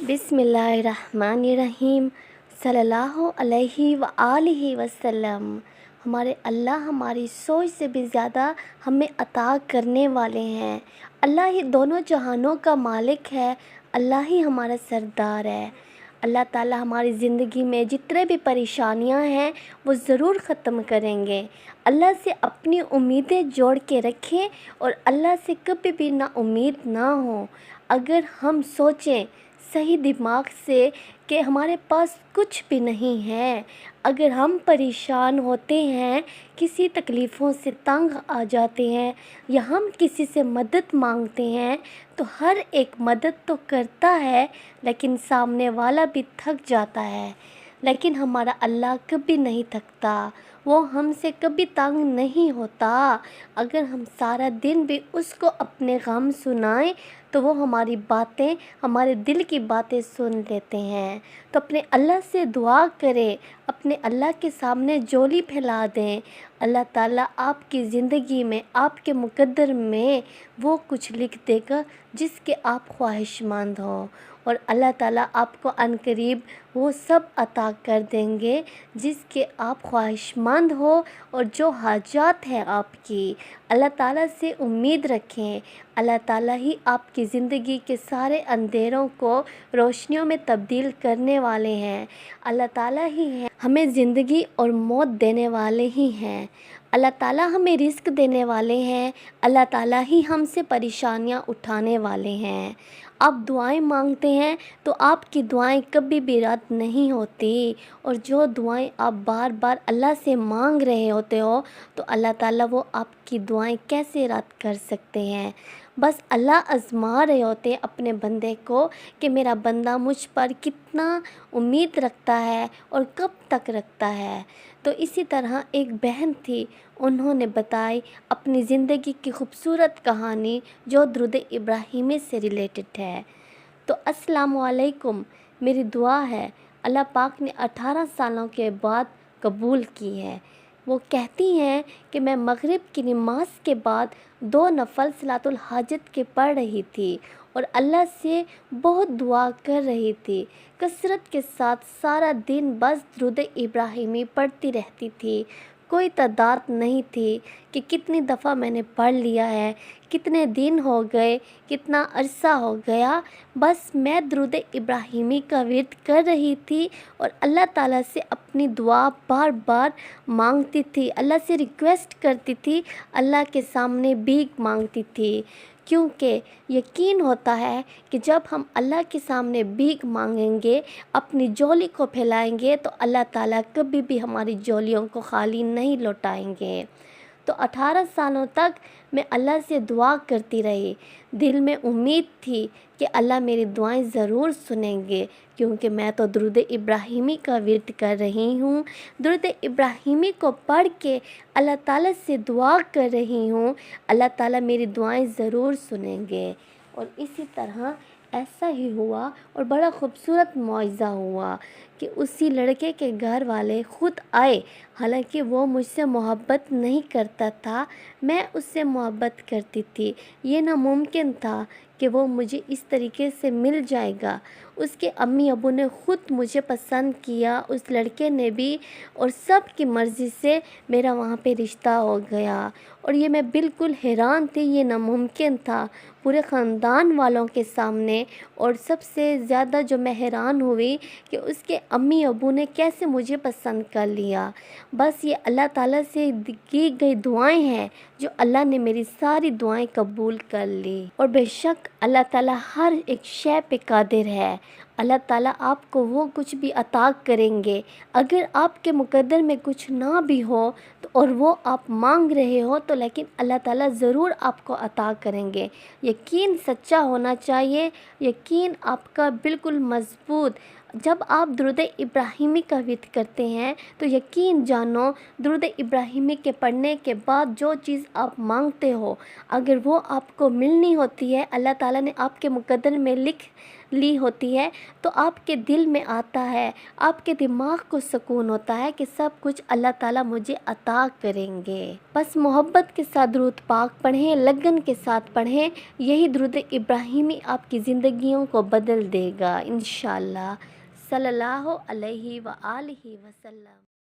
बिस्मिल्लाहिर्रहमानिर्रहीम सल्लल्लाहु अलैहि वआलिहि वसल्लम। हमारे अल्लाह हमारी सोच से भी ज़्यादा हमें अता करने वाले हैं। अल्लाह ही दोनों जहानों का मालिक है, अल्लाह ही हमारा सरदार है। अल्लाह ताला हमारी ज़िंदगी में जितने भी परेशानियां हैं वो ज़रूर ख़त्म करेंगे। अल्लाह से अपनी उम्मीदें जोड़ के रखें और अल्लाह से कभी भी ना उम्मीद ना हो। अगर हम सोचें सही दिमाग से कि हमारे पास कुछ भी नहीं है, अगर हम परेशान होते हैं, किसी तकलीफ़ों से तंग आ जाते हैं या हम किसी से मदद मांगते हैं तो हर एक मदद तो करता है लेकिन सामने वाला भी थक जाता है। लेकिन हमारा अल्लाह कभी नहीं थकता, वो हमसे कभी तंग नहीं होता। अगर हम सारा दिन भी उसको अपने गम सुनाएं तो वो हमारी बातें, हमारे दिल की बातें सुन लेते हैं। तो अपने अल्लाह से दुआ करें, अपने अल्लाह के सामने झोली फैला दें। अल्लाह ताला आपकी ज़िंदगी में, आपके मुकद्दर में वो कुछ लिख देगा जिसके आप ख्वाहिशमंद हो, और अल्लाह ताला आपको अनकरीब वो सब अता कर देंगे जिसके आप ख्वाहिशमंद हो और जो हाजात है आपकी। अल्लाह ताला से उम्मीद रखें, अल्लाह ताला ही आपकी ज़िंदगी के सारे अंधेरों को रोशनियों में तब्दील करने वाले हैं। अल्लाह ताला ही हैं हमें ज़िंदगी और मौत देने वाले ही हैं। अल्लाह ताला हमें रिज़्क देने वाले हैं। अल्लाह ताला ही हमसे परेशानियां उठाने वाले हैं। आप दुआएं मांगते हैं तो आपकी दुआएं कभी भी रद्द नहीं होती, और जो दुआएं आप बार बार अल्लाह से मांग रहे होते हो तो अल्लाह ताला वो आपकी दुआएं कैसे रद्द कर सकते हैं। बस अल्लाह आज़मा रहे होते हैं अपने बंदे को कि मेरा बंदा मुझ पर कितना उम्मीद रखता है और कब तक रखता है। तो इसी तरह एक बहन थी, उन्होंने बताई अपनी ज़िंदगी की खूबसूरत कहानी जो दुरूद इब्राहिमी से रिलेटेड है। तो अस्सलामु अलैकुम, मेरी दुआ है अल्लाह पाक ने 18 सालों के बाद कबूल की है। वो कहती हैं कि मैं मगरिब की नमाज के बाद 2 नफल सलातुल हाजत के पढ़ रही थी और अल्लाह से बहुत दुआ कर रही थी। कसरत के साथ सारा दिन बस दुरूद इब्राहिमी पढ़ती रहती थी। कोई तादाद नहीं थी कि कितनी दफ़ा मैंने पढ़ लिया है, कितने दिन हो गए, कितना अरसा हो गया। बस मैं दुरूद इब्राहिमी का विर्द कर रही थी और अल्लाह ताला से अपनी दुआ बार बार मांगती थी, अल्लाह से रिक्वेस्ट करती थी, अल्लाह के सामने भीख मांगती थी। क्योंकि यकीन होता है कि जब हम अल्लाह के सामने भीख मांगेंगे, अपनी झोली को फैलाएंगे तो अल्लाह ताला कभी भी हमारी झोलियों को खाली नहीं लौटाएंगे। तो 18 सालों तक मैं अल्लाह से दुआ करती रही। दिल में उम्मीद थी कि अल्लाह मेरी दुआएं ज़रूर सुनेंगे, क्योंकि मैं तो दुरूद इब्राहिमी का विर्द कर रही हूँ। दुरूद इब्राहिमी को पढ़ के अल्लाह ताला से दुआ कर रही हूँ, अल्लाह ताला मेरी दुआएं ज़रूर सुनेंगे। और इसी तरह ऐसा ही हुआ और बड़ा खूबसूरत मुआज़ा हुआ कि उसी लड़के के घर वाले ख़ुद आए। हालांकि वो मुझसे मोहब्बत नहीं करता था, मैं उससे मोहब्बत करती थी। ये नामुमकिन था कि वो मुझे इस तरीके से मिल जाएगा। उसके अम्मी अबू ने ख़ुद मुझे पसंद किया, उस लड़के ने भी, और सब की मर्ज़ी से मेरा वहाँ पे रिश्ता हो गया। और ये मैं बिल्कुल हैरान थी, ये नामुमकिन था पूरे ख़ानदान वालों के सामने। और सबसे ज़्यादा जो मैं हैरान हुई कि उसके अम्मी अबू ने कैसे मुझे पसंद कर लिया। बस ये अल्लाह ताला से की गई दुआएं हैं जो अल्लाह ने मेरी सारी दुआएं कबूल कर ली। और बेशक अल्लाह ताला हर एक शय पे कादिर है। अल्लाह ताला आपको वो कुछ भी अता करेंगे। अगर आपके मुकद्दर में कुछ ना भी हो तो और वो आप मांग रहे हो तो लेकिन अल्लाह ताला ज़रूर आपको अता करेंगे। यकीन सच्चा होना चाहिए, यकीन आपका बिल्कुल मज़बूत। जब आप दुरूद इब्राहिमी का विर्द करते हैं तो यकीन जानो, दुरूद इब्राहिमी के पढ़ने के बाद जो चीज़ आप मांगते हो अगर वो आपको मिलनी होती है, अल्लाह ताला ने आपके मुकद्दर में लिख لی ہوتی ہے تو آپ کے دل میں آتا ہے، آپ کے دماغ کو سکون ہوتا ہے کہ سب کچھ اللہ تعالیٰ مجھے عطا کریں گے۔ بس محبت کے ساتھ درود پاک پڑھیں، لگن کے ساتھ پڑھیں، یہی درود ابراہیمی آپ کی زندگیوں کو بدل دے گا انشاءاللہ۔ صلی اللہ علیہ وآلہ وسلم۔